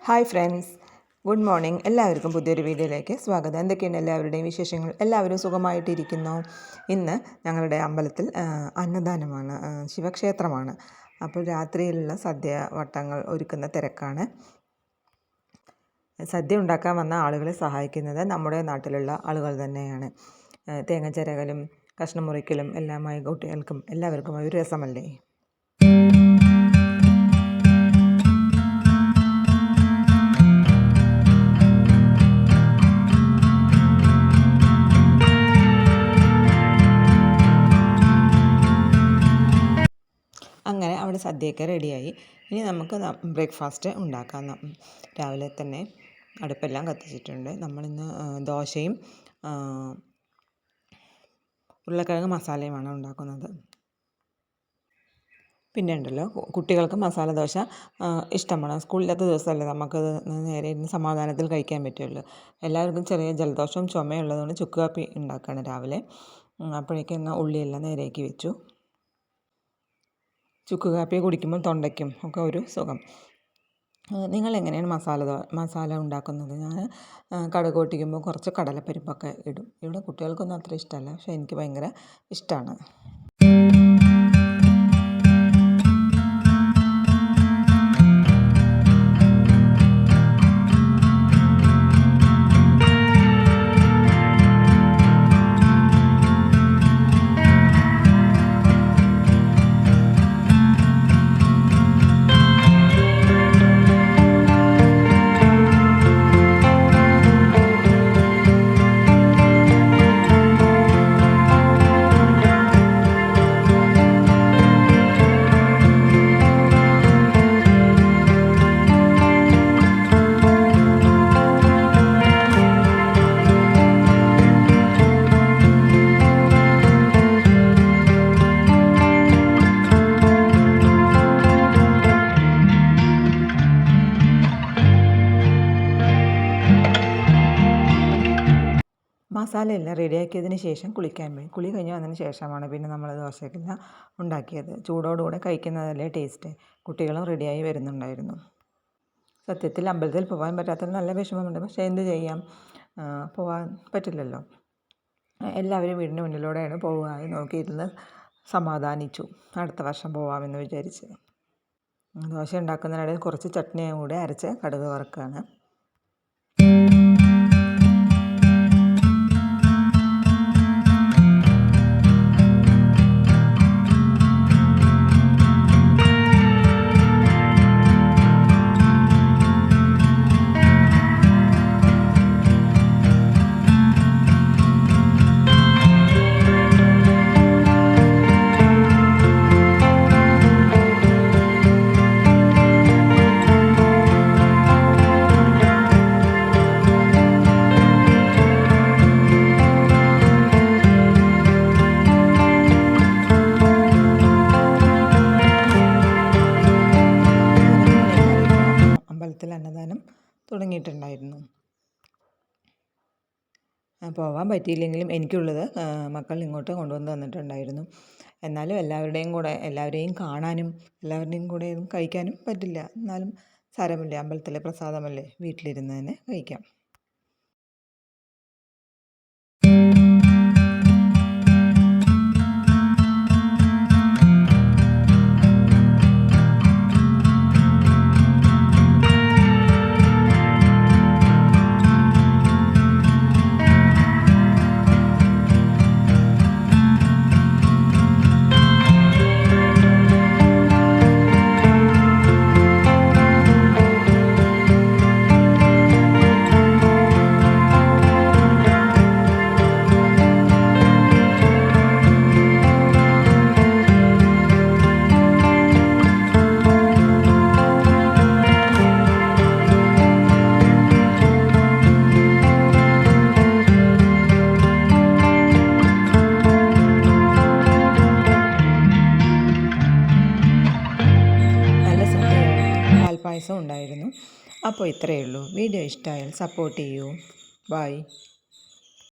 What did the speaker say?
Hi friends, good morning. എല്ലാവർക്കും പുതിയൊരു വീഡിയോയിലേക്ക് സ്വാഗതം. എന്തൊക്കെയാണ് എല്ലാവരുടെയും വിശേഷങ്ങൾ? എല്ലാവരും സുഖമായിട്ടിരിക്കുന്നു. ഇന്ന് ഞങ്ങളുടെ അമ്പലത്തിൽ അന്നദാനമാണ്, ശിവക്ഷേത്രമാണ്. അപ്പോൾ രാത്രിയിലുള്ള സദ്യ വട്ടങ്ങൾ ഒരുക്കുന്ന തിരക്കാണ്. സദ്യ ഉണ്ടാക്കാൻ വന്ന ആളുകളെ സഹായിക്കുന്നത് നമ്മുടെ നാട്ടിലുള്ള ആളുകൾ തന്നെയാണ്. തേങ്ങ ചിരകലും കഷ്ണം മുറിക്കലും എല്ലാമായി കുട്ടികൾക്കും എല്ലാവർക്കും ഒരു രസമല്ലേ. അങ്ങനെ അവിടെ സദ്യയൊക്കെ റെഡിയായി. ഇനി നമുക്ക് ബ്രേക്ക്ഫാസ്റ്റ് ഉണ്ടാക്കാം. രാവിലെ തന്നെ അടുപ്പെല്ലാം കത്തിച്ചിട്ടുണ്ട്. നമ്മളിന്ന് ദോശയും ഉരുളക്കിഴങ്ങ് മസാലയുമാണ് ഉണ്ടാക്കുന്നത്. പിന്നെ ഉണ്ടല്ലോ, കുട്ടികൾക്ക് മസാല ദോശ ഇഷ്ടമാണ്. സ്കൂളില്ലാത്ത ദിവസമല്ലേ നമുക്കത് നേരെ ഇരുന്ന് സമാധാനത്തിൽ കഴിക്കാൻ പറ്റുമല്ലോ. എല്ലാവർക്കും ചെറിയ ജലദോഷവും ചുമയുള്ളതുകൊണ്ട് ചുക്ക് കാപ്പി ഉണ്ടാക്കുകയാണ് രാവിലെ. അപ്പോഴേക്കും എന്നാൽ ഉള്ളിയെല്ലാം നേരേക്ക് വെച്ചു. ചുക്ക് കാപ്പി കുടിക്കുമ്പോൾ തൊണ്ടയ്ക്കും ഒക്കെ ഒരു സുഖം. നിങ്ങൾ എങ്ങനെയാണ് മസാല ഉണ്ടാക്കുന്നത്? ഞാൻ കടുക് പൊട്ടിക്കുമ്പോൾ കുറച്ച് കടലപ്പരിപ്പൊക്കെ ഇടും. ഇവിടെ കുട്ടികൾക്കൊന്നും അത്ര ഇഷ്ടമല്ല, പക്ഷേ എനിക്ക് ഭയങ്കര ഇഷ്ടമാണ്. മസാലയെല്ലാം റെഡിയാക്കിയതിന് ശേഷം കുളിക്കാൻ പോയി. കുളി കഴിഞ്ഞ് വന്നതിന് ശേഷമാണ് പിന്നെ നമ്മൾ ദോശയ്ക്കെല്ലാം ഉണ്ടാക്കിയത്. ചൂടോടുകൂടെ കഴിക്കുന്നതല്ലേ ടേസ്റ്റ്. കുട്ടികളും റെഡിയായി വരുന്നുണ്ടായിരുന്നു. സത്യത്തിൽ അമ്പലത്തിൽ പോകാൻ പറ്റാത്തത് നല്ല വിഷമമുണ്ട്, പക്ഷേ എന്ത് ചെയ്യാം, പോകാൻ പറ്റില്ലല്ലോ. എല്ലാവരും വീടിൻ്റെ മുന്നിലൂടെയാണ് പോകാൻ നോക്കിയിരുന്ന് സമാധാനിച്ചു. അടുത്ത വർഷം പോകാമെന്ന് വിചാരിച്ച്. ദോശ ഉണ്ടാക്കുന്നതിനിടയിൽ കുറച്ച് ചട്നിയും കൂടെ അരച്ച് കടുക് വറുക്കുകയാണ്. അന്നദാനം തുടങ്ങിയിട്ടുണ്ടായിരുന്നു. പോകാൻ പറ്റിയില്ലെങ്കിലും എനിക്കുള്ളത് മക്കൾ ഇങ്ങോട്ട് കൊണ്ടുവന്ന് തന്നിട്ടുണ്ടായിരുന്നു. എന്നാലും എല്ലാവരെയും കാണാനും എല്ലാവരുടെയും കൂടെ കഴിക്കാനും പറ്റില്ല. എന്നാലും സാരമില്ല, അമ്പലത്തിലെ പ്രസാദമല്ലേ, വീട്ടിലിരുന്ന് തന്നെ കഴിക്കാം. പായസം ഉണ്ടായിരുന്നു. അപ്പോൾ ഇത്രയേ ഉള്ളൂ. വീഡിയോ ഇഷ്ടമായാൽ സപ്പോർട്ട് ചെയ്യൂ. ബൈ.